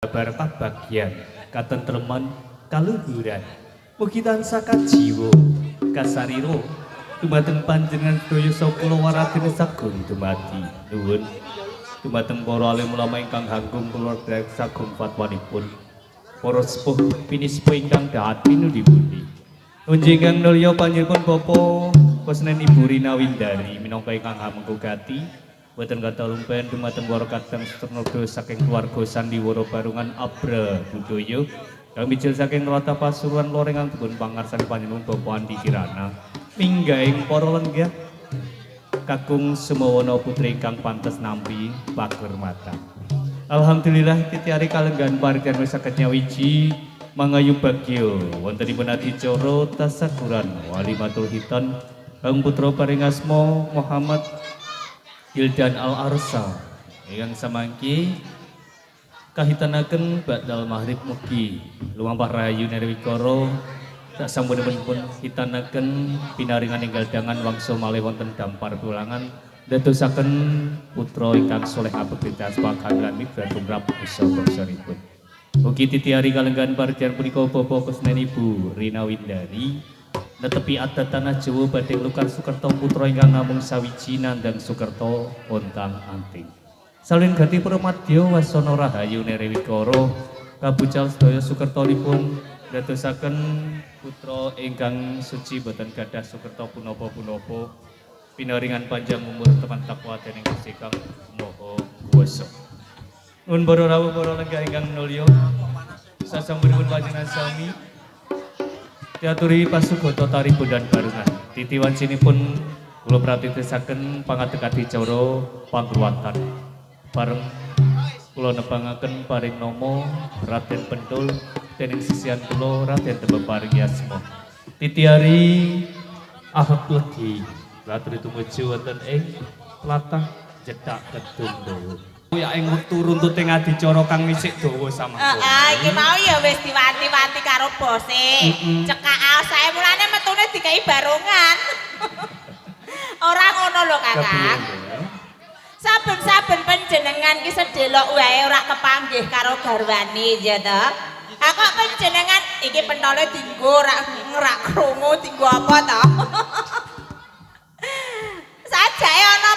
kabar kabagyan katentreman kaluhuran mugi tansah kajiwa kasarira dumateng panjenengan sedaya sakula waraden sagung dumadi nuwun dumateng para alim ulama ingkang hanggung kula sagung fatwanipun para sepuh pinispa ingkang dahat pinudi-pudi nunjinggang nulya panjenengan Bapa Kusnen Ibu Rina Windari minangka ingkang hamengkugati boten kata lumpen dumateng para kadang seternodo saking keluarga sandiwara barungan Abra Budaya kang mijil saking Rata Pasuruan Lorengan kebun pangarsan panjenengan Bapak Andi Kirana minggaing para lenggah kakung Sumawana putri ingkang pantes nampi pakurmatan. Alhamdulillah titiari kalenggahan parikan wis saged nyawiji mangayu bagya wontenipun adicara tasakuran walimatul hitan kang putra paring asma Muhammad Hildan Al-Arsa yang samangki kahitanaken badal maghrib mugi lumampah rahayu nerwikara tak sampun-pun hitanaken pinaringan enggal dangan wangsa malih wonten dampar tulangan dadosaken putra ingkang soleh abekti aspakan mitra tumrap usaha bangsanipun. Mugi titiari kalenggahan parjan punika Bapak Kusnen Ibu Rina Windari netepi adat tanah Jawa badhe Lukar Sukerto putra ingkang namung sawiji nandang Sukerto ontang anting. Salin gati pramadya wasana rahayu nerewikara kabucal sedaya Sukertonipun dadosaken putra ingkang suci boten gadah Sukerto punapa-punapa pinaringan panjang umur teman takwa dening Gusti Kang Maha Kuwasa. Nuwun para rawuh para lenggah ingkang nulya sasampunipun panjenengan sami diaturi pasugata tari bondan barungan titiwansinipun kula pratitisaken pangadeg adicara pangruwatan bareng kula nebangaken paring nama Raden Pentul dening sisihan kula Raden Tembang paring asma titiari ahad legi latri tumuju wonten ing latah jedak kedung ya ing wektu runtute ngadicara kang wisik dawa samangka. Iki mau ya wis diwanti-wanti karo bose. Cekak asae mulane metune dikai barongan. Ora ngono lho, Kakang. Saben-saben panjenengan ki sedelok wae ora kepanggih karo garwane ya to. Ha kok panjenengan iki pentole dienggo ora ngerak krungu dienggo apa to? Sajake ana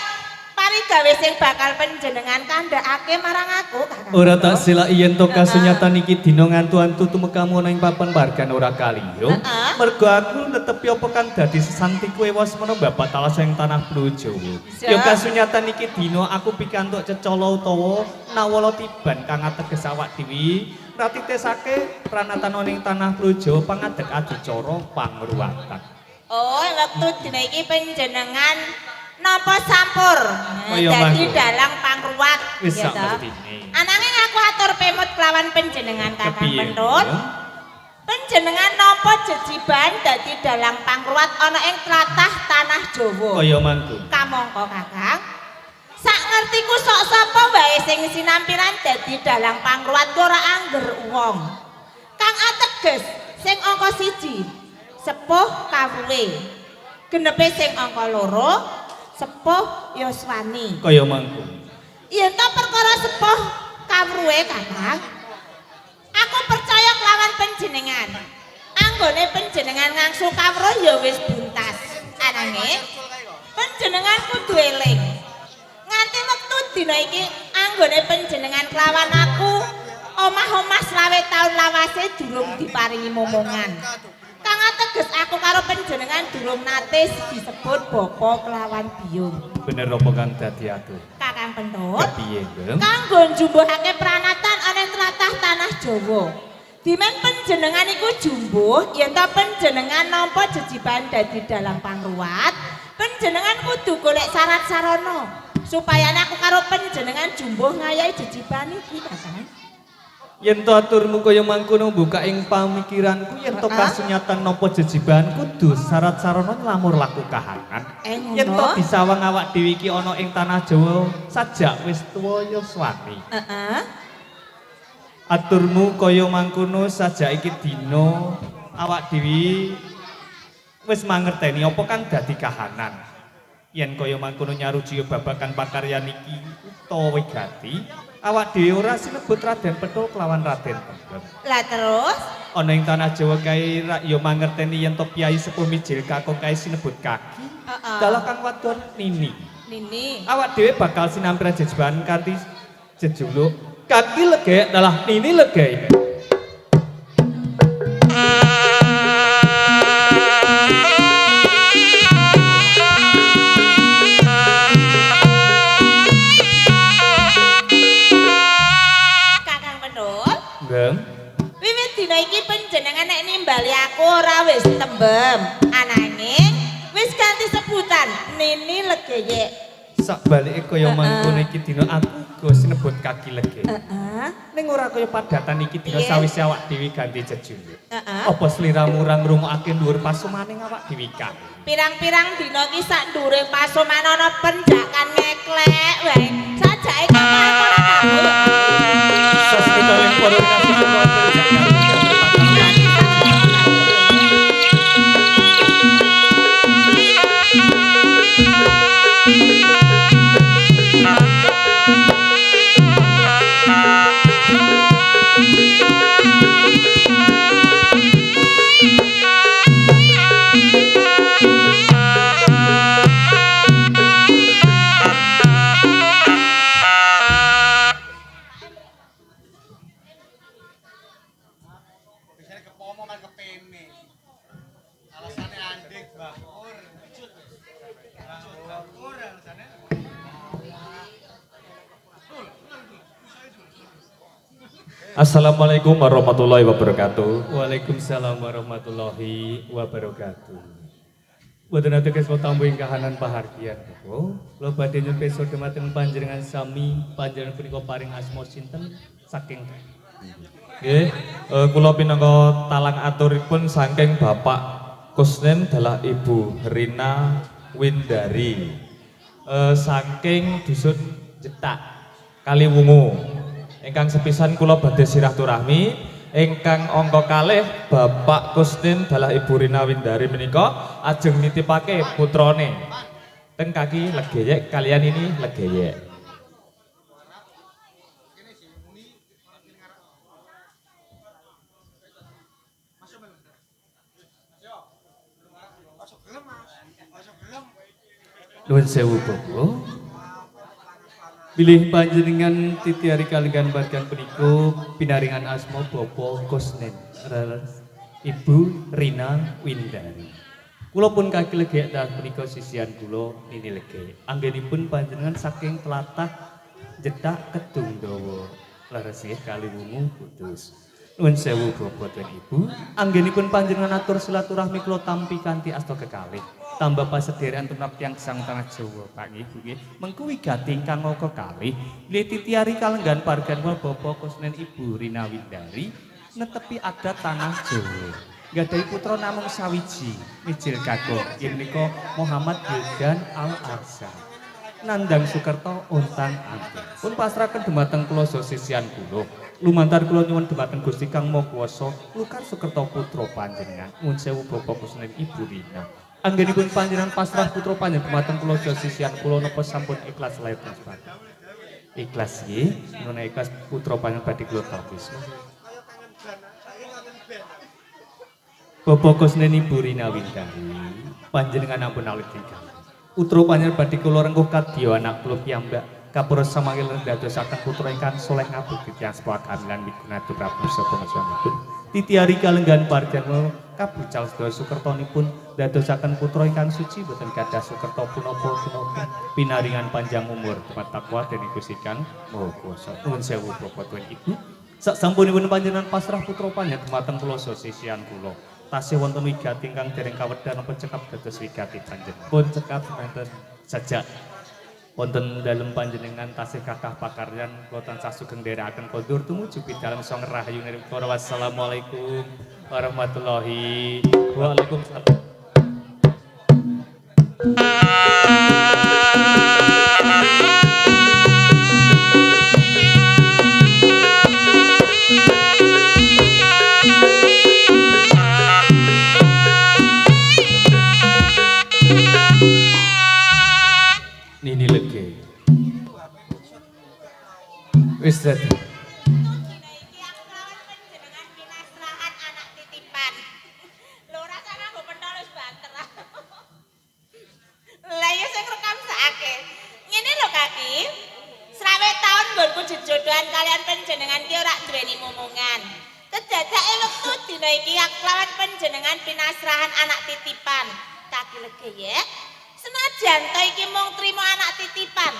gawe sing bakal panjenengan kandhakake marang aku, Kakang. Ora tak sila yen to kasunyatan iki dina ngantu-antu tumekamu ana ing papan bargan ora kaliyo. Mergo aku netepi apa kang dadi sesantiku ewas menawa bapak talas ing tanah Blojo. Ya kasunyatan iki dina aku pikantuk cecala utawa nawala tiban kang ateges awak dhewe ratitesake pranatan ana ing tanah Blojo pangadeg adicara pangruwatan. Oh, wektu dina iki panjenengan napa sampur dadi dalang pangruwat wis ya to. Ananging aku atur pemut kelawan panjenengan Kakang Pentut. Panjenengan napa jejiban dadi dalang pangruwat ana ing tlatah tanah Jawa. Kaya mangko. Kamangka Kakang. Sak ngertiku sok sapa wae sing sinampiran dadi dalang pangruwat ora angger wong. Kang ateges sing angka 1 sepuh kawruhe. Genepe sing angka 2 sepuh Yoswani. Kaya mangko. Yen to perkara sepuh kawruhe Kakang. Aku percaya kelawan panjenengan. Anggone panjenengan ngangsu kawruh ya wis buntas. Ananging panjenengan kudu eling. Nganti wektu dina iki anggone panjenengan kelawan aku omah-omah 20 taun lawase durung diparingi momongan. Kang ateges aku karo panjenengan durung nate disebut bapa kelawan biyung. Bener apa kang dadi atur? Kakang Pentut. Kepiye, Gem? Kanggo njumbuhake pranatan ana ing tlatah tanah Jawa. Dimen panjenengan iku jumbuh yen ta panjenengan nampa jejiban dadi dalang pangruwat, panjenengan kudu golek syarat sarana supaya aku karo panjenengan jumbuh ngayahi jejiban iki, Kakang. Yen to aturmu kaya mangkono buka ing pamikiranku yen to kasunyatan napa jejiban kudu syarat sarana nglamur laku kahanan. Yen to disawang awak dhewe iki ana ing tanah Jawa sajak wis tuwa Yoswani. Aturmu kaya mangkono sajak iki dina awak dhewe wis mangerteni apa kang dadi kahanan. Yen kaya mangkono nyaruji babagan pakaryan iki utawa wigati awak dhewe ora sinebut Raden Petul kelawan Raden Tembem. Lah terus Ana ing tanah Jawa kae ya mangerteni yen to piyai sepuh mijil kakung kae sinebut kaki. heeh. Dalah kang wadon Nini. Nini. Awak dhewe bakal sinampi jejeban kanthi jejuluk kaki legek dalah Nini legek. Kakang Pedul, Nggih. wiwit dina iki panjenengan nek nimbali aku ora wis tembem, ananging wis ganti sebutan Nini Legeye. Sak balike kaya mangkono iki dina aku go sinebut kaki legek. Heeh. Ning ora kaya padatan iki dina Piye? sawise awak dhewe ganti jejuluk. Heeh. Apa sliramu ora ngrungokake dhuwur pasumaning awak dhewe kan? Pirang-pirang dina ki sak ndure pasuman ana penjakan ngeklek wae. Sajake kapal ora tahu. Sasmitaling para kasih sekolah penjagaan. Assalamualaikum warahmatullahi wabarakatuh. Waalaikumsalam warahmatullahi wabarakatuh. Boten ateges tambu ing kahanan pahargyan kula. Kula badhe nyuwun pesa dhumateng panjenengan sami, panjenengan punika paring asma sinten saking Nggih, kula pinangka talang aturipun saking Bapak Kusnen dalah Ibu Rina Windari. Saking dusun Jetak Kaliwungu. Ingkang sepisan kula badhe silaturahmi, ingkang angka kalih Bapak Kusnin dalah Ibu Rina Windari menika ajeng nitipake putrane teng kaki Legeyek kalian ini Legeyek. Nuwun sewu Bapak. Bilih panjenengan titiari kaliyan bagian punika pinaringan asma Bapak Kusnen Ibu Rina Windari. Kula pun kaki legek dan punika sisian kula Nini Legek. Anggenipun panjenengan saking tlatah Jedak Kedung Dawa. Leres nggih Kaliwungu Kudus. Nuwun sewu Bapak dan Ibu. Anggenipun panjenengan atur silaturahmi kula tampi kanthi asta kekalih. Tambah pasederekan tumrap tiyang sang tanah Jawa Pak nggih. Mengku wigati ingkang angka kalih bilih titiari kalenggan pargan kula Bapak Kusnen Ibu Rina Windari netepi adat tanah Jawa. Nggadahi putra namung sawiji, mijil kakung inggih menika Muhammad Wildan Al-Arsa. Nandang Sukerto Untang Anting. Pun pasrahaken dhumateng kula sisian kula. Lumantar kula nyuwun dhumateng Gusti Kang Maha Kuwasa Lukar Sukerto putra panjenengan. Nuwun sewu Bapak Kusnen Ibu Rina. Anggenipun panjenengan pasrah putra panjenengan dhumateng kula sisian kula napa sampun ikhlas lair sebagai. Ikhlas nggih, menawi ikhlas putra panjenengan badhe kula tawis. Bapak Kusnen Ibu Rina Windari, panjenengan ampun alit ingkang. Putra panjenengan badhe kula rengkuh kadya anak kula piyambak kapura samangil ndadosaken putra ingkang saleh ngabukti tiyang sepuh kamilan migunani Prabu Sapa Maswanipun. Titiari kalenggan parjan kabucal sedaya sukertonipun dadosaken putra ingkang suci boten gadah sukerta punapa-punapa pinaringan panjang umur tepat takwa dening Gusti Kang Maha Kuwasa. Nuwun sewu Bapak Tuan Ibu. Sak sampunipun panjenengan pasrah putra panjenengan dhumateng kula sesian kula. Tasih wonten wigati ingkang dereng kawedhan napa cekap dados wigati panjenengan. Pun cekap menten sajak wonten dalem panjenengan tasih kathah pakaryan kula tansah sugeng nderekaken kondur tumuju pidalem song rahayu niripara. Wassalamualaikum warahmatullahi wabarakatuh. Nini Legek. Wis panjenengan ki ora duweni momongan. Kedadake wektu dina iki kelawan panjenengan pinasrahan anak titipan. Tak lege ya. Senajan to iki mung trima anak titipan,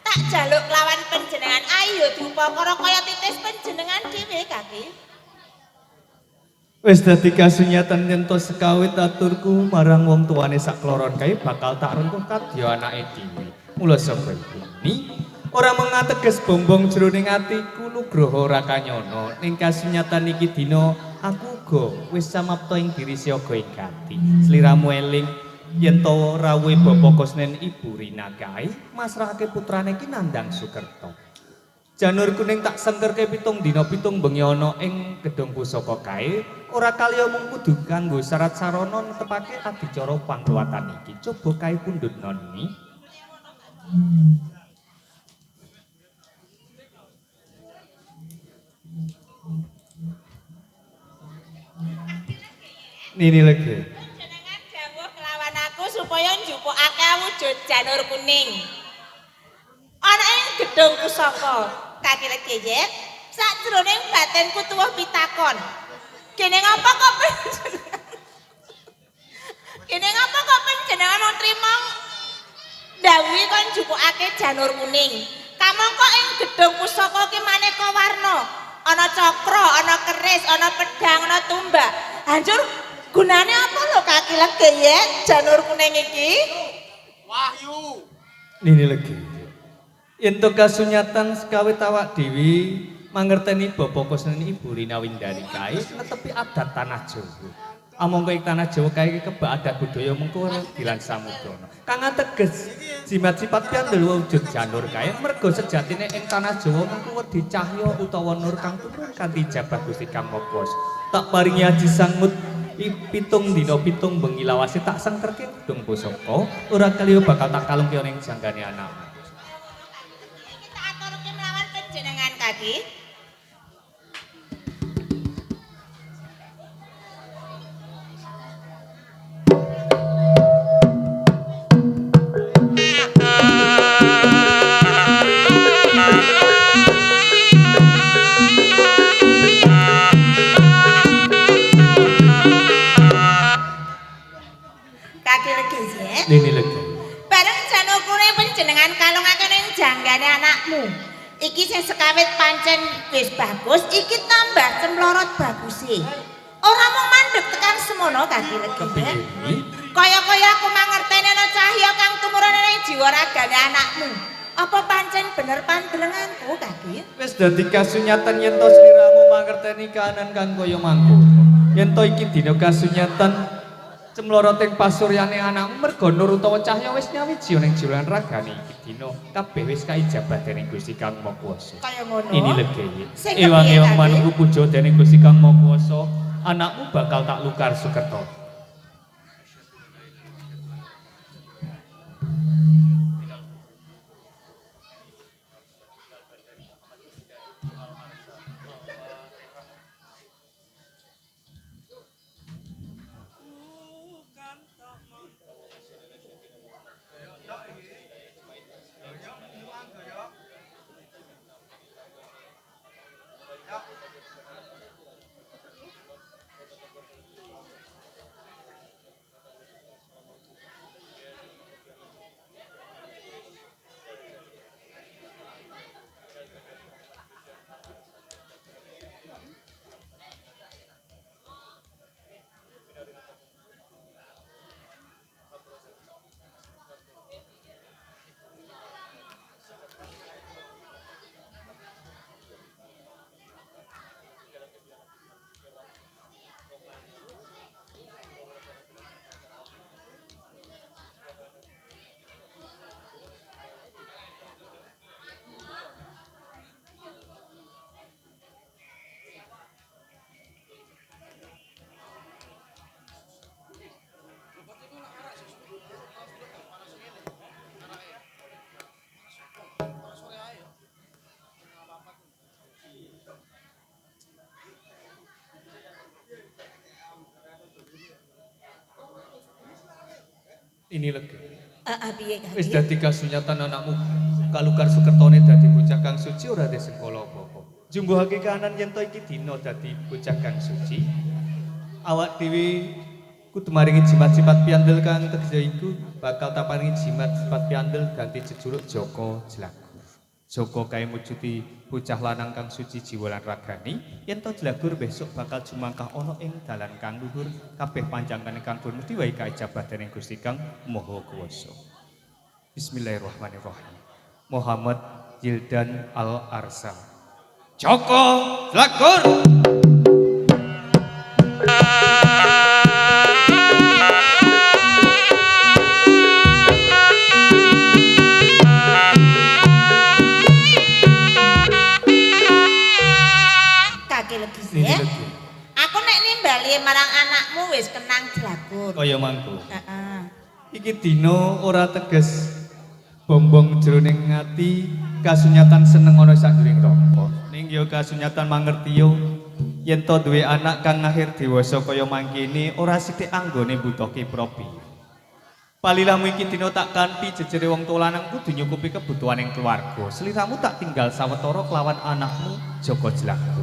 tak jaluk kelawan panjenengan ayo diupakara kaya titis panjenengan dhewe kaki. Wis dadi kasunyatan yen to sekawit aturku marang wong tuane sakloron kae bakal tak rengkuh kadya anake dhewe. Mula sapa iki ora mengateges bombong jroning atiku nugraha ora kanyono ning kasunyatan iki dina aku uga wis samapta ing diri siaga ing gati. Sliramu eling yen to rawuhe Bapak Kusnen Ibu Rina kae masrahake putrane ki Nandang Sukerto. Janur kuning tak sengkerke 7 dina 7 bengi ana ing gedung pusaka kae ora kaliya mung kudu kanggo syarat sarana netepake adicara pangruwatan iki. Coba kae pundhut noni. Nini lagi. Panjenengan dawuh kelawan aku supaya njupukake wujud janur kuning. Ana ing gedung pusaka. Kaki legi ya. Sakjroning batinku tuwuh pitakon. Kene ngapa kok panjenengan? Kene ngapa kok panjenengan mau trima dawuhi kon njupukake janur kuning. Kamangka ing gedung pusaka ki maneka warna. Ana cakra, ana keris, ana pedhang, ana tumbak. Hancur gunane apa lho kaki legi ya janur kuning iki? Wahyu. Nini lagi. Yen to kasunyatan sekawit awak dhewe mangerteni Bapak Kusnen Ibu Rina Windari kae netepi adat tanah Jawa. Amangka ing tanah Jawa kae kebak adat budaya mengko dilan samudana. Kang ateges jimat sifat piandel wujud janur kae merga sejatine ing tanah Jawa mengko wedi cahya utawa nur kang turun kanthi jabah Gusti Kang Maha Kuwasa. Tak paringi aji sangut 7 dina 7 bengi lawase tak sengkerke gedung pusaka ora kaliyo bakal tak kalungke ning janggane anakmu. Kita aturke melawan panjenengan kaki. Kaki legi ya. Nini lagi. Bareng janur kuning panjenengan kalungake ning janggane anakmu. Iki sing sekawit pancen wis bagus, iki tambah cemlorot baguse. Ora mung mandheg tekan semono kaki legi. Kaya-kaya aku mangerteni ana cahya kang tumurun ning jiwa ragane anakmu. Apa pancen bener pandelenganku kaki? Wis dadi kasunyatan yen to sliramu mangerteni kahanan kang kaya mangkono. Yen to iki dina kasunyatan cemloroting pasuryane anakmu merga nur utawa cahya wis nyawiji ning jiwa ragane iki dina kabeh wis kaijabah dening Gusti Kang Maha Kuwasa. Kaya ngono. Ini legi. Sing Ewang-ewang kepiye, manunggu puja dening Gusti Kang Maha Kuwasa, anakmu bakal tak lukar Sukerto. Ini legi. Piye Wis kaki? dadi kasunyatan anakmu kalukar Sukertone dadi bocah kang suci ora desengkala apa-apa. jumbuhake kahanan yen to iki dina dadi bocah kang suci. Awak dhewe kudu maringi jimat sifat piandel kang tegese iku bakal tak paringi jimat sifat piandel ganti jejuluk Joko Jlagur. Joko kae mujuti bocah lanang kang suci jiwa lan ragani, yen to Jlagur besok bakal jumangkah ana ing dalan kang luhur, kabeh panjangane kang pun mesti wae kaijabah dening Gusti Kang Maha Kuwasa. Bismillahirrahmanirrahim. Muhammad Yildan Al-Arsal. Joko Jlagur. Aku nek nimbali marang anakmu wis kenang Jlagur. Kaya mangko. Heeh. Iki dina ora teges bombong jroning ati kasunyatan seneng ana sadurunge raka. Ning ya kasunyatan mangertiya yen to duwe anak kang akhir dewasa kaya mangkene ora sithik anggone mbutuhke propi. Palilamu iki dina tak kanthi jejere wong tuwa lanang kudu nyukupi kebutuhaning keluarga. Sliramu tak tinggal sawetara kelawan anakmu Joko Jlagur.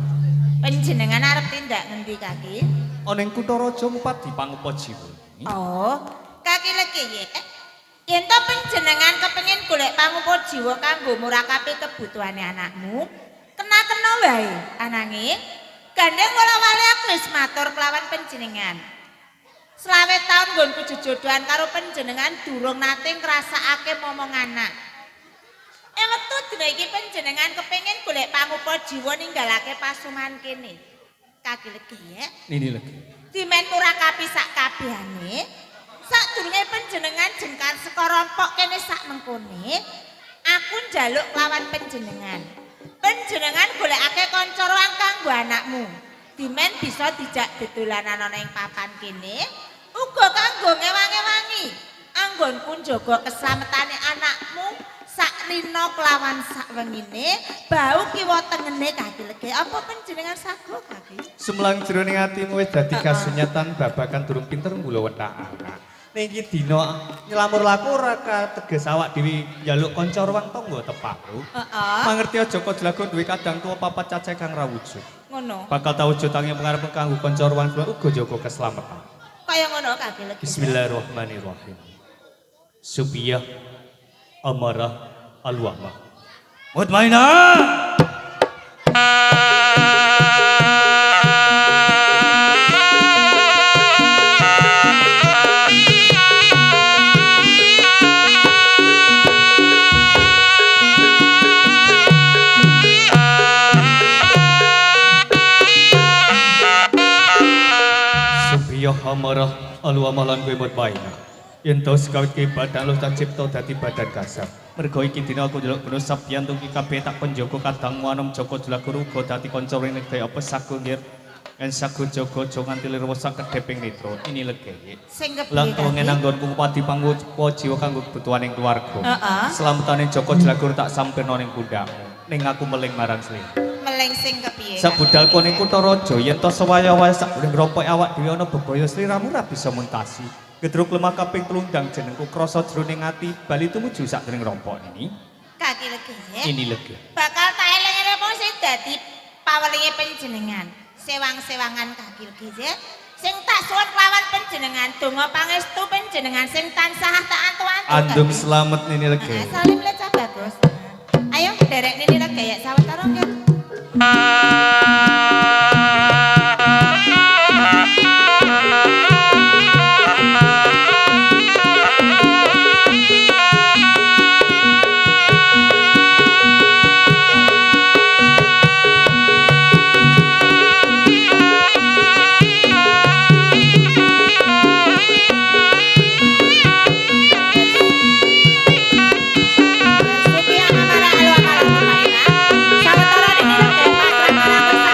Panjenengan arep tindak ngendi Kaki? Ana ing kutha raja Mupati Pangupa Jiwa. Oh, Kaki legi ya. Yen to panjenengan kepengin golek pangupa jiwa kanggo murakapi kebutuhane anakmu, kena-kena wae. Ananging gandeng ora wali aku wis matur kelawan panjenengan. Selawe taun nggonku jejodohan karo panjenengan durung nate ngrasakake momong anak. Wektu dina iki panjenengan kepengin golek pangupa jiwa ninggalake pasuman kene. Kaki legi ya. Nini legi. Dimen murakapi sak kabehane. Sadurunge panjenengan jengkar saka rompok kene sak mengkone, aku njaluk lawan panjenengan. Panjenengan golekake kanca roan kanggo anakmu. Dimen bisa dijak dedolanan ana ing papan kene, uga kanggo ngewangi-wangi. Anggonku njaga keslametane anakmu sak rina kelawan sak wengine, bau kiwa tengene Kaki legi. Apa panjenengan sago Kaki? Sumlang jroning atimu wis dadi kasunyatan babagan durung pinter mula wetak anak. Ning iki dina nylamur laku ora kateges awak dhewe njaluk kanca ruang tangga tepak. Heeh. Mangerti Joko Jlagur duwe kadang tuwa papat cacah kang rawujud. Ngono. Bakal tau wujud tanging pangarep kanggo kanca ruang uga jaga keslametan. Kaya ngono Kaki legi. Bismillahirrahmanirrahim. Supiyah amarah al-wahmah. Mutmainah. Supiyah amarah al-wahmah lan kowe mutmainah. Yen to sekawit ke badan lu tak cipta dadi badan kasar. Mergo iki dina aku njaluk gunung sapian tuki kabeh tak penjaga kadang wanom Joko Jlagur uga dadi kanca ring negara apa sagu ngir en sagu Joko aja nganti lirwa sakedheping nitra. Ini legeye. Sing kepiye Lang Kaki? tuwenge nanggonku padi pangupa jiwa kanggo kebutuhaning keluarga. Heeh. Slametane Joko Jlagur tak sampirna ning pundhakmu. Ning aku meling marang Sri. Meleng sing kepiye? Sak budalku ning kutha raja yen to sewaya-waya sak urip rompok awak dhewe ana bebaya sliramu ra bisa muntasi. Gedruk lemah kaping telundang jenengku krasa jroning ati bali tumuju sak dening rompok ini. Kaki legi ya. Ini legi. Bakal tak eling-eling sing dadi pawelinge panjenengan. Sewang-sewangan Kaki legi ya. Sing tak suwun kelawan panjenengan donga pangestu panjenengan sing tansah tak antu-antu. Andum Kaki. selamat ini legi. Salim lecah bagus. Ayo derek nini lagi ya sawetara nggih. Supaya amara alo amara kumaina. Sawetara nini lagi pasrah marang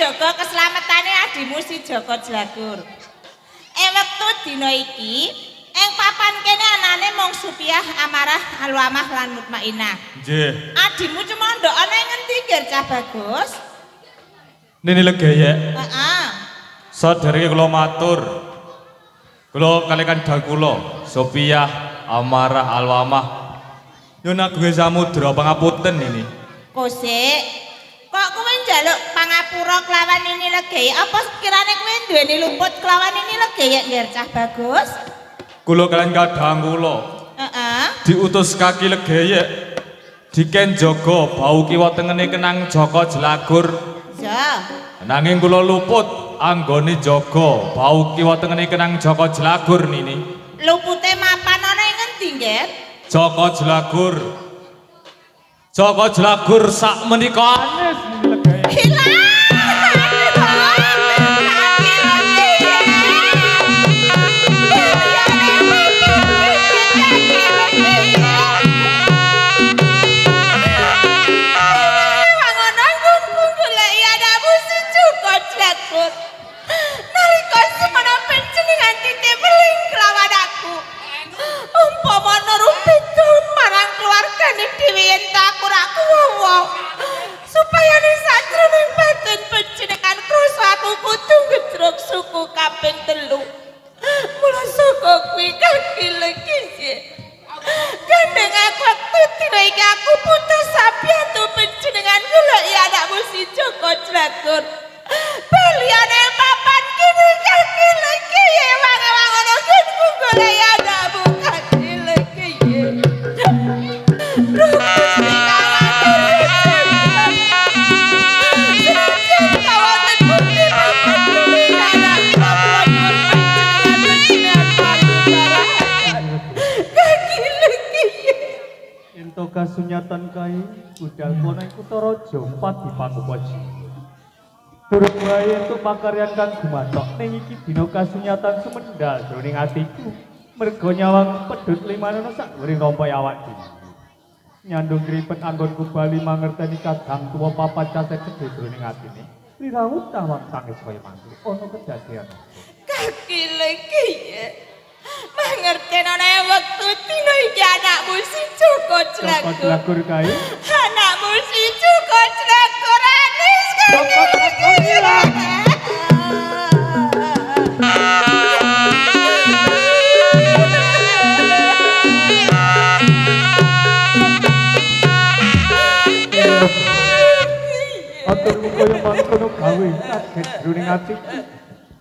njaga keslametane adimu si Joko Jlagur. Wektu dina iki ing papan kene anane mung Supiah, Amarah, Alwamah lan Mutmainah. Nggih. Adimu cuma ndok ana ing ngendi, Ger Cah Bagus? Nini Legayek. Heeh. Saderenge kula matur. Kula kalikan Dakula, Supiah, Amarah, Alwamah. Yo nagunge samudra pangapunten ini. Kosik, kok kowe njaluk pangapura kelawan Nini Legayek? Apa kirane kowe duweni luput kelawan Nini Legayek, Ger Cah Bagus? Kula kalian kadang kula Heeh. diutus kaki Legayek diken jaga bau kiwa tengene kenang Joko Jlagur. Ya. Nanging kula luput anggone jaga bau kiwa tengene kenang Joko Jlagur nini. Lupute mapan ana ing ngendi, Ger? Joko Jlagur. Joko Jlagur sak menika anes Nini Legayek. Nalika semana panjenengan titip kuwi kaki legi. Gandeng aku waktu dina iki aku putus sabiatu panjenengan kula ya anakmu si Joko Dragur. Baliane papan kene kaki legi wang-wang ngono kan ku golek anakmu kaki legi. Ento kasunyatan kae budal kono iku Taraja 4 di Pangupaji. Turut wae entuk pakaryan kang gumathok ning iki dina kasunyatan sumendal jroning atiku. Merga nyawang pedhut limanono sak dhuwuring rompoe awak dhewe. Nyandung gripet anggonku bali mangerteni kadang tuwa papat caset gedhe jroning atine. Lirawu tawang tangis kaya mantu ana kedadian. Kaki lagi ya. Mangertenane wektu dina iki anakmu si Joko Joko Dragur. Dragur kae Anakmu si Joko Dragur anis Joko Dragur. Aturmu kaya mangkono gawe kaget jroning atiku.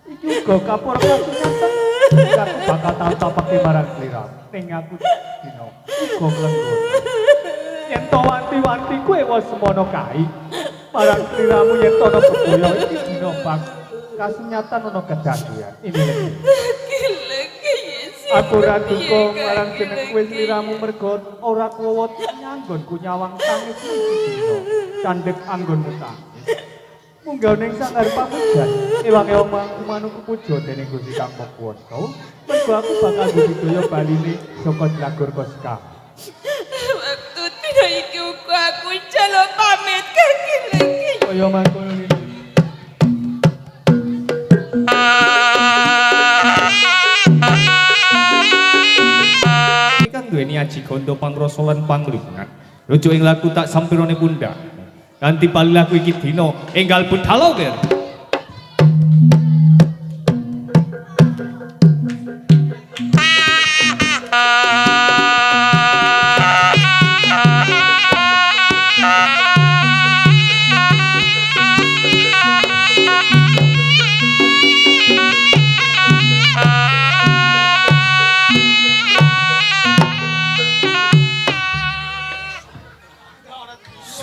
Iki uga kapur kasunyatan. Aku bakal tau tapake marang slira. Ning aku dina uga klenggur. Yen to wanti-wanti kowe wis semono kae. Marang sliramu yen to ana bebaya iki dina bak kasunyatan ana kedadian. Ini lagi. Lagi ya si. Aku ora duka marang jeneng kowe sliramu merga ora kuwat nyanggonku nyawang tangis iki dina. Candhek anggonmu tangis. Munggah ning sanggar pamujan, ewang-ewang manungku puja dening Gusti Kang Makuwasa. Mergo aku bakal budidaya baline Joko Dragur Koska. Waktu dina iki uga aku njaluk pamit kaki lagi. Kaya mangkono iki. Kang duweni aji gondo pangrasa lan panglipunan. Rujuk ing lagu tak sampirane pundak. Kanthi palilaku iki dina enggal budhalo ger.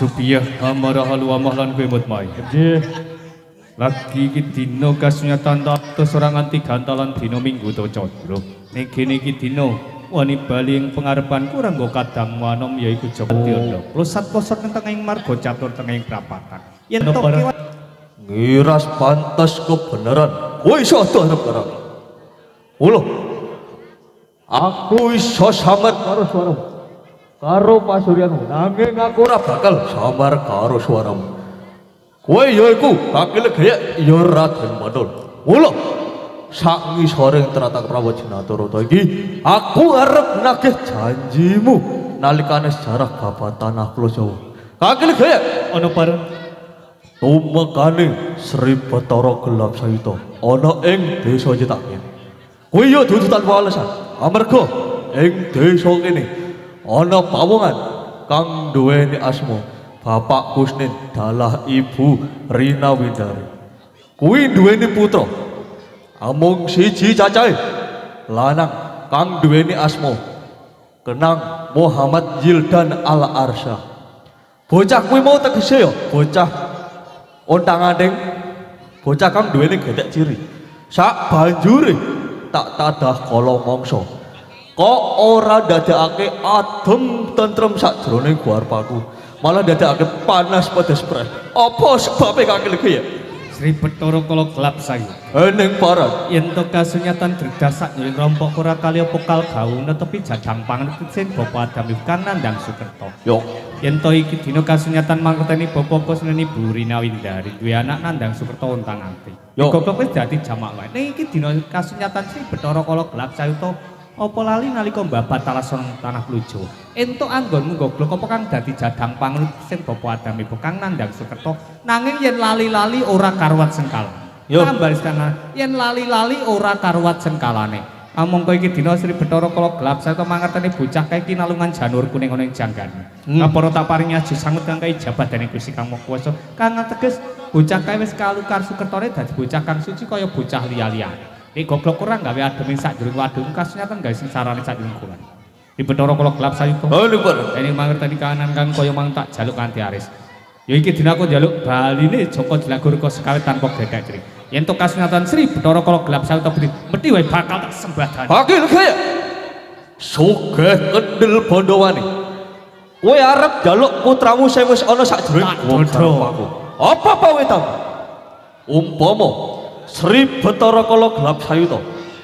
Supiyah amara halu amah lan kowe mutmai. Nggih. Lagi iki dina kasunyatan tatus ora nganti gantalan dina Minggu to Candra. Ning kene iki dina wani bali ing pangarepanku rangga kadang wanom yaiku Joko Tiondo. Plus satkoso tentang ing marga catur tenging prapatan. Yen to ngiras pantas kebenaran kowe iso arep karo ulo aku iso samar karo suaramu karo pasuryanmu nanging aku ora bakal samar karo suaramu kowe ya iku kakile gaya ya Raden Mandor ulo sak ngisoring Tratang Prawajinatara iki aku arep nagih janjimu nalikane sejarah babat tanah Pulo Jawa kakile gaya ana bareng tumekane Sri Bathara Gelap Sayita ana ing desa Cetakin. Kuwi ya dudu tanpa alasan. Amarga ing desa kene ana pawongan kang duweni asma Bapak Kusnin dalah Ibu Rina Windari. Kuwi duweni putra. Amung siji cacahe lanang kang duweni asma Kenang Muhammad Yildan Al-Arsha. Bocah kuwi mau tegese ya bocah ontang-anting bocah kang duweni gedhek ciri sak banjure tak tadah kala mangsa kok ora dadekake adem tentrem sakjroning guarpaku malah dadekake panas pedes pres apa sebabe kakil iki ya Sri Bathara Kala Gelap Sayita ning paran yen to kasunyatan derdasak yen rompok ora kali pokal gauna tepi jadang pangan sin Bapa Adam kan nandang Sukerta. yo Yen to iki dina kasunyatan mangketeni Bapa Kusneni Ibu Rina Windari duwe anak nandang Sukerta untang-anting. Yo. Gogok wis dadi jamak wae. Ning iki dina kasunyatan Sri Bathara Kala Gelap Sayita apa lali nalika mbabat talasan tanah Plujo. Entuk anggonmu goglok apa kang dadi jadang pangan sin Bapa Adam Ibu kang nandang Sukerta nanging yen lali-lali ora karuwat sengkala. Yo. Tambah istana yen lali-lali ora karuwat sengkalane. Amangka iki dina Sri Bathara Kala gelap sarta mangerteni bocah kae iki nalungan janur kuning ana ing janggan. Kapara tak paringi aji sanget kang ijabah dening Gusti Kang Maha Kuwasa. Kang ateges bocah kae wis kalukar sukertone dadi bocah kang suci kaya bocah liya-liya. Nek goblok kurang gawe adem ing sajroning wadung kasunyatan gawe sing sarane sajroning kulon. Di Bathara Kala gelap sayuta. Oh lupa. Dening mangerteni kahanan kang kaya mang tak jaluk kanthi aris. Ya iki dina aku njaluk baline Joko Dilagurka sekawit tanpa gedhek ciri. Yen to kasunyatan Sri Bathara Kala gelap sayuta mesti wae bakal tak sembadani. Pakil kaya. Sugih kendel Bondowani. Kowe arep njaluk putramu sing wis ana sakjroning Tak gua dodo. aku. Apa pawetan? Umpama Sri Bathara Kala gelap sayuta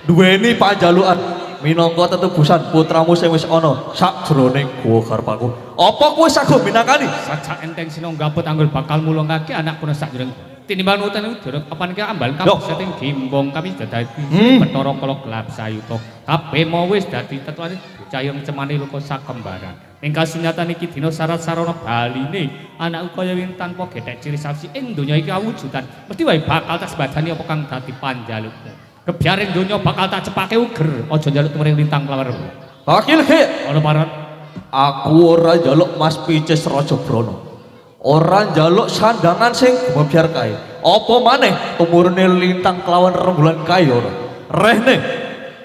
duweni panjalukan minangka tetebusan putramu sing wis ana sakjroning gua garpaku. Apa kowe saged minangkani? Sajak enteng sinong gabut anggul bakal mulungake anak kuna sakjroning tinimbang nutan iku durung apa niki ambal Yo. kamu setting gimbong kami dadi Bathara Kala gelap sayuta. Kabeh mau wis dadi tetuane bocah yang cemane luka sakembaran. Ing kasunyatan iki dina syarat sarana baline anakku kaya wing tanpa gethek ciri saksi ing donya iki awujudan mesti wae bakal tak sebadani apa kang dadi panjalukmu. Kebiaring donya bakal tak cepake uger aja njaluk tumring lintang kelawar. Pakil kaya. Ana parat Aku ora njaluk Mas Picis Raja Brana. Ora njaluk sandangan sing gemebyar kae. Apa maneh tumurune lintang kelawan rembulan kae ora. Rehne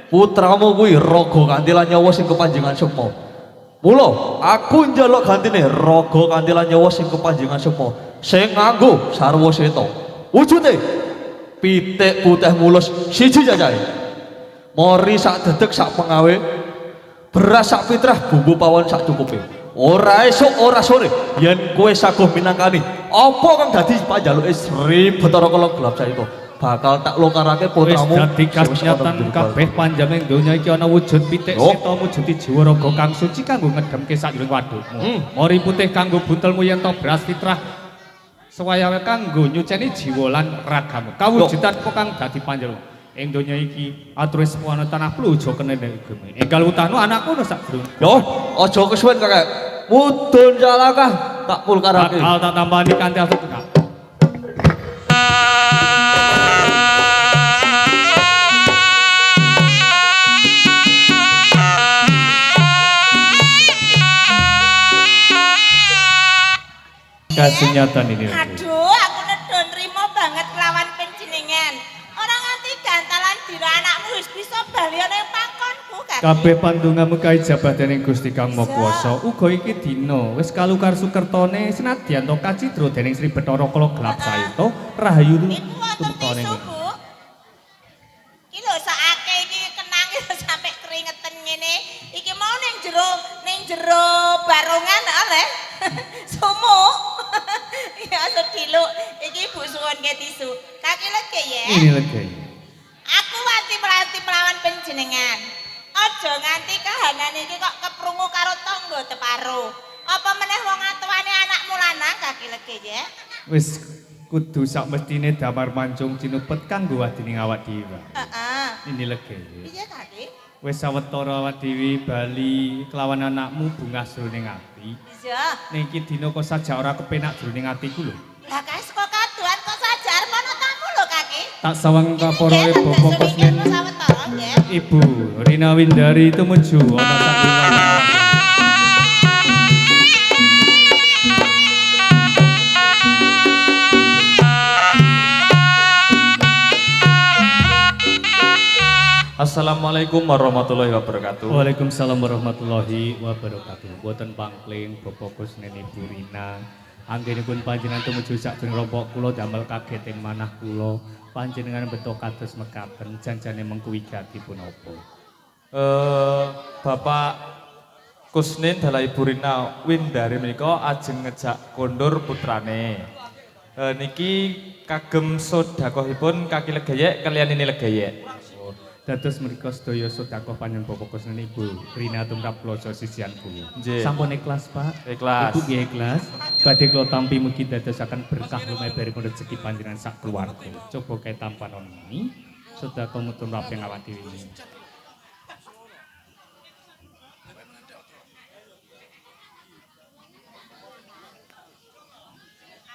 putramu kuwi raga kanthi lan nyawa sing kepanjenengan sukma. Mula aku njaluk gantine raga kanthi lan nyawa sing kepanjenengan sukma sing nganggo sarwa seta. Wujude pitik putih mulus siji jajahe. Mori sak dedeg sak pengawe. Beras sak fitrah bumbu pawon sak cukupe. Ora esuk ora sore yen kowe saguh minangkani apa kang dadi panjaluke Sri Bathara Kala gelap sayuta bakal tak lokarake wis putramu dadi sing wis ana kasunyatan ing kabeh panjanging donya iki ana wujud pitik Yo. seta mujudi jiwa raga kang suci kanggo ngedemke sajroning wadukmu. Mori putih kanggo buntelmu yen to beras fitrah sewayawe kanggo nyuceni jiwa lan ragamu. Kawujudan kok kang dadi panjaluk. Ing donya iki atur semuanya tanah plujo kene nek geme. Enggal utahmu anakku ono sakjroning. Yo aja kesuwen kakek mudhun calakah tak pulkarake Bakal tak tambani kanthi asut Kak. Kasunyatan ini. Aduh, aku nedha nrimo banget kelawan panjenengan. Ora nganti gantalan dira anakmu wis bisa bali ana ing pangkonku, Kak. Kabeh pandongamu kaijabah dening Gusti Kang Maha Kuwasa. Uga iki dina wis kalukar sukertone senadyan to kacidra dening Sri Bathara Kala gelap sayuta rahayu Iku wonten tumekane tisu, ngono. Bu. Iki lho sakake iki kenang iki sampe keringetan ngene. Iki mau ning jero barongan oleh sumuk. Ya sediluk iki Bu suwunke tisu. Kaki lege ya. Ini lagi. Aku wanti melawan panjenengan. Aja nganti kahanan iki kok keprungu karo tangga teparo. Apa meneh wong atuwane anakmu lanang kaki lege ya. Wis kudu sak mestine damar mancung cinupet kanggo wadining awak dhewe. Heeh. Ini lagi. Piye kaki? Wis sawetara awak dhewe bali kelawan anakmu bungah jroning ati. Iya. Niki dina kok sajak ora kepenak jroning atiku lho. Lah kae saka kaduan kok sajar mono tamu lho kaki. Tak sawang kapara oleh Bapak Kusnen. Sawetara nggih. Ibu Rina Windari tumuju ana sak wilayah. Assalamualaikum warahmatullahi wabarakatuh. Waalaikumsalam warahmatullahi wabarakatuh. Boten pangkling Bapak Kusnen Ibu Rina. Anggenipun panjenengan tumuju sakjroning rombok kula damel kaget ing manah kula. Panjenengan beto kados mekaten janjane mengku wigatipun apa? Bapak Kusnin dalah Ibu Rina Windari menika ajeng ngejak kondur putrane. Niki kagem sedekahipun kaki legayek kalian ini legayek. Dados mriku sedaya sedekah panjenengan Bapak Kusnen Ibu Rina tumrap kula sisihan kula. Nggih. Sampun ikhlas, Pak? Ikhlas. Ibu nggih ikhlas. Badhe kula tampi mugi dadosaken berkah lumebaripun rezeki panjenengan sak keluarga. Coba kae tampan ini sedekah tumrap ing awak dhewe.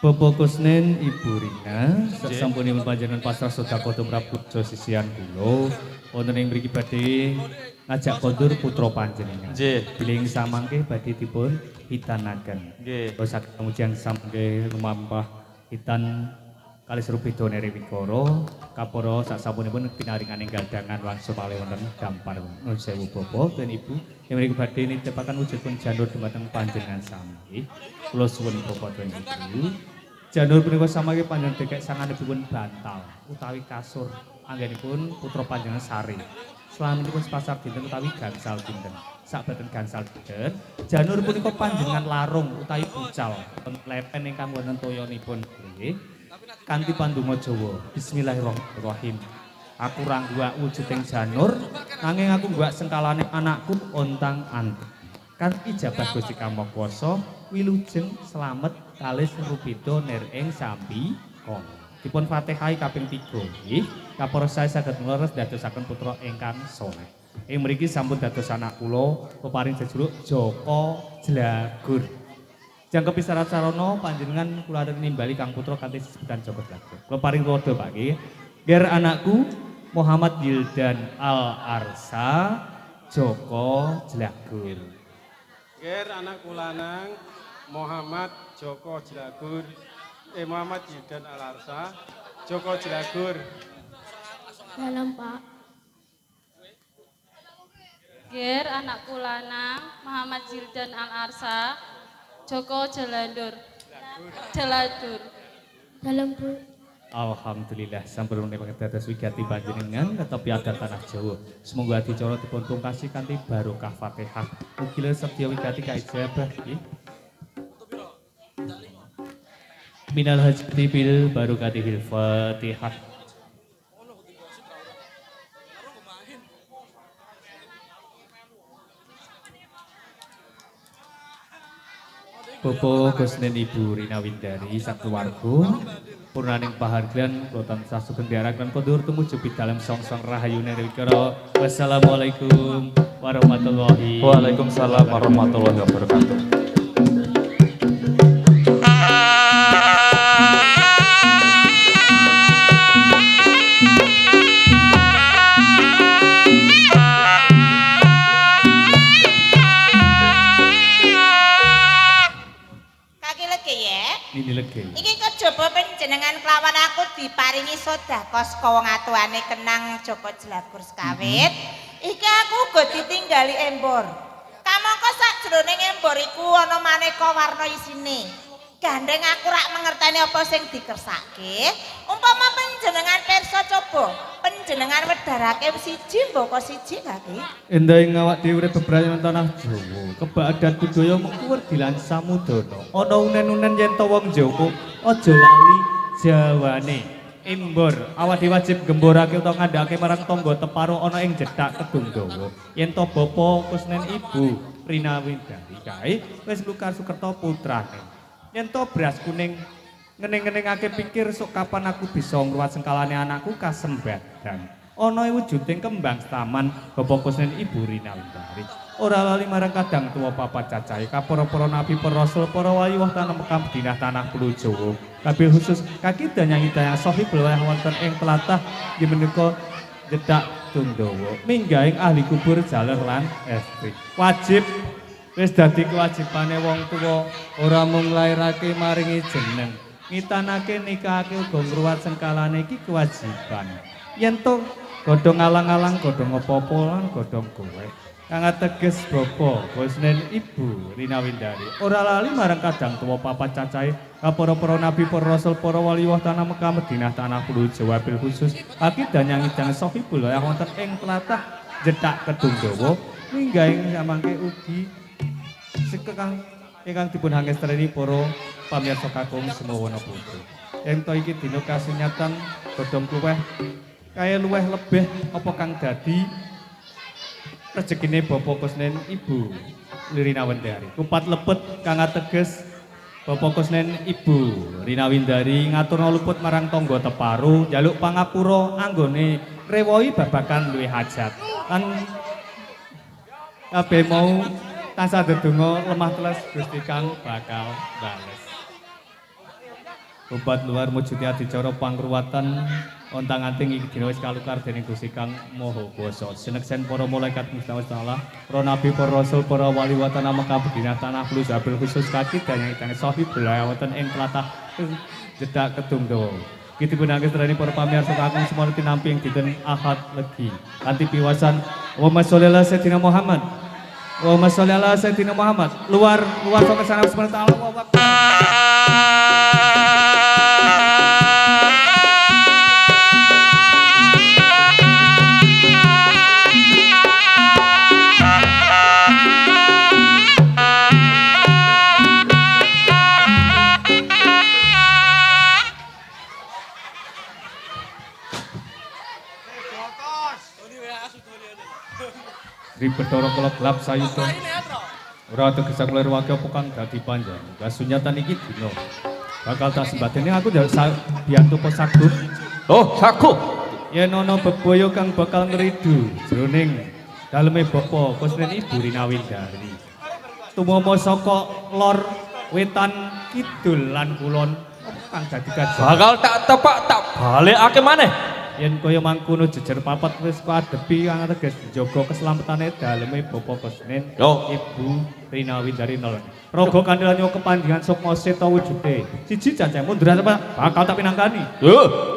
Bapak Kusnen, Ibu Rina, sasampunipun panjenengan pasrah sedaya tumrap putra sisihan kula, wonten ing mriki badhe ngajak kondur putra panjenengan. Nggih. Bilih samangke badhe dipun hitanaken. Nggih. Saged mujian samangke lumampah hitan kali serupida nere wikara kapara sasampunipun pinaringan ing galdangan wangsul malih wonten dampar nuwun sewu Bapak dan Ibu ing mriki badhe nitepaken wujudipun janur dumateng panjenengan sami. Kula suwun Bapak dan Ibu. Janur punika samangke panjenengan dekek sanganipun bantal utawi kasur anggenipun putra panjenengan Sari. Slaminipun sepasar dinten utawi gangsal dinten. Sabaten gangsal dinten, janur punika panjenengan larung utawi bucal lepen ingkang wonten toyanipun nggih. Kanthi pandonga Jawa. Bismillahirrahmanirrahim. Aku ra ngguwak wujuding janur, nanging aku ngguwak sengkalane anakku ontang-anting. Kanthi ijabah Gusti Kang Maha Kuwasa, wilujeng slamet kalis rupida nireng sambi kala. Dipun Fatihah kaping 3 nggih. Kapara sae saged ngleres dadosaken putra ingkang saleh. Ing mriki sampun dados anak kula peparing jejuluk Joko Jlagur. Jangkepi syarat sarana panjenengan kula atur nimbali Kang Putra kanthi sebutan Joko Jlagur. Kula paring rodha Pak nggih. Ger anakku Muhammad Yildan Al Arsa Joko Jlagur. Ger anak kulanang Muhammad Joko Jlagur. Muhammad Yildan Al-Arsa Joko Jlagur. Dalam Pak. Ger anak kulanang Muhammad Yildan Al-Arsa Joko Jaladur. Dalam Bu. Alhamdulillah sampun menika dados wigati panjenengan tetapi adat tanah Jawa. Semoga adicara dipun tungkasi kanthi barokah Fatihah. Mugi sedaya wigati kaijabah nggih. Minal hajati bil barokatihil Fatihah. Bapak Gusnen Ibu Rina Windari sak keluarga purnaning pahargyan kula tansah sugeng diarahkan kondur tumuju dalam song-song rahayu nirwikara. Wassalamualaikum warahmatullahi wabarakatuh. Waalaikumsalam warahmatullahi wabarakatuh. Ini legi. Iki kejaba panjenengan kelawan aku diparingi sedekah saka wong atuane Kenang Joko Jlagur sekawit. Iki aku uga ditinggali embor. Kamangka sakjroning embor iku ana maneka warna isine. Gandeng aku rak mengerteni apa sing dikersake. Umpama panjenengan pirsa coba, panjenengan wedharake siji mbaka siji lagi. Endah ing awak dhewe urip bebrayan tanah Jawa. Kebak adat budaya mengkuwer dilan samudana. Ana unen-unen yen to wong Jawa aja lali jawane. Embor awak dhewe wajib gemborake utawa ngandhakake marang tangga teparo ana ing jedhak Kedung Dawa. Yen to bapa Kusnen Ibu Rina Windari kae wis Lukar Sukerto putrane. Yen to beras kuning ngening-ngeningake pikir sok kapan aku bisa ngruwat sengkalane anakku kasembadan. Ana wujuding kembang taman Bapak Kusnen Ibu Rina Windari. Ora lali marang kadang tuwa papat cacahe kapara-para nabi para rasul para wali wahtan mekam dinah tanah Pulo Jawa. Kabil khusus kaki danyang hidayah sahibul wayah wonten ing tlatah inggih menika jedhak Tundawa. Minggahing ahli kubur jaler lan estri. Wajib wis dadi kewajibane wong tuwa ora mung nglairake maringi jeneng, ngitanake nikahake uga ngruwat sengkalane iki kewajiban. Yen to godhong alang-alang godhong apa-apa lan godhong kowe. Kang ateges Bapak Kusnen Ibu Rina Windari. Ora lali marang kadang tuwa papat cacahe para nabi para rasul para wali wah tanah Mekah Madinah tanah Pulo Jawa bil khusus akidah nyangidang sahibul wayah wonten ing tlatah jedhak Kedung Dawa minggahing samangke ugi sekekang ingkang dipun hangestreni para pamirsa kakung semono putra. Yen to iki dina kasunyatan godhong kluweh kaya luweh lebih apa kang dadi rezekine Bapak Kusnen Ibu Rina Windari. Kupat lepet kang ateges Bapak Kusnen Ibu Rina Windari ngaturna luput marang tangga teparu njaluk pangapura anggone rewohi babagan luwih hajat. Lan kabeh mau tansah ndedonga lemah teles Gusti kang bakal bales. Obat luar mujuti adicara pangruwatan ontang-anting iki dina wis kalukar dening Gusti Kang Maha Kuwasa. Sineksen para malaikat Gusti Allah, para nabi, para rasul, para wali watan nama kabudina tanah plus habil khusus kaki dan yang sahib belah wonten ing tlatah jedak Kedung Dawa. Kiti gunake sedherek para pamirsa kakung semana tinampi ing dinten Ahad Legi. Kanthi piwasan Allahumma sholli ala sayyidina Muhammad. Allahumma sholli ala sayyidina Muhammad. Luar saka sana subhanahu wa ta'ala. Allahu akbar. Sri Bathara kula gelap sayuda. Ora tegesak lir wakya kang dadi panjang. Kasunyatan iki dina bakal tak sembadene aku biyantu Sagung. Oh, Sagung. Yen ana bebaya kang bakal ngridu jroning daleme bapa Kusnen Ibu Rina Windari. Tumama saka lor wetan kidul lan kulon kang dadi gajah. Bakal tak tepak tak balekake maneh. Yen kaya mangkono jejer papat wis kadepi kang teges njaga keslametane daleme bapa Kusnen Yo. Ibu Rina Windari Nolon. Raga kandhelan yo kepandhingan sukma seta wujude. Siji cacah mundur bakal tak pinangkani. Yo.